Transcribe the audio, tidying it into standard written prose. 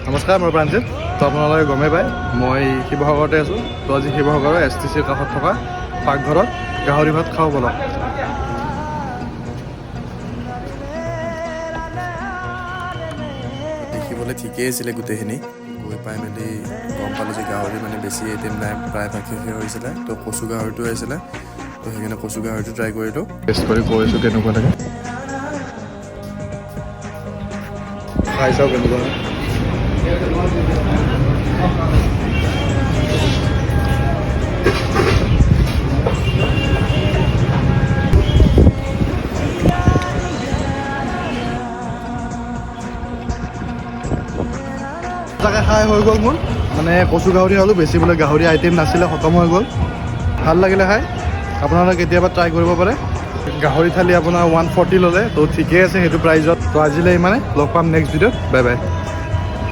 নমস্কাৰ, মই প্ৰাণজিত। তো আপোনালোকে গমেই পায় মই শিৱসাগৰতে আছোঁ। তো আজি শিৱসাগৰৰ STCৰ কাষত থকা পাকঘৰত গাহৰি ভাত খাওঁ বলক। দেখিবলৈ ঠিকেই আছিলে গোটেইখিনি। গৈ পাই মেলি গম পালোঁ যে গাহৰি মানে বেছি আইটেম নাই, প্ৰায় ভাগ শেষে হৈছিলে। তো কচু গাহৰিটো আহিছিলে, তো সেইকাৰণে কচু গাহৰিটো ট্ৰাই কৰিলোঁ। টেষ্ট কৰি কৈছোঁ কেনেকুৱা লাগে, খাই চাওঁ কেনেকুৱা হয়। তাকে খাই হৈ গ'ল মোৰ, মানে কচু গাহৰি খালোঁ। বেছি বোলে গাহৰি আইটেম নাছিলে, খতম হৈ গ'ল। ভাল লাগিলে খাই, আপোনালোকে কেতিয়াবা ট্ৰাই কৰিব পাৰে। গাহৰি থালি আপোনাৰ 140 ল'লে, তো ঠিকেই আছে সেইটো প্ৰাইজত। তো আজিলৈ ইমানে, লগ পাম নেক্সট ভিডিঅ'ত। Bye bye.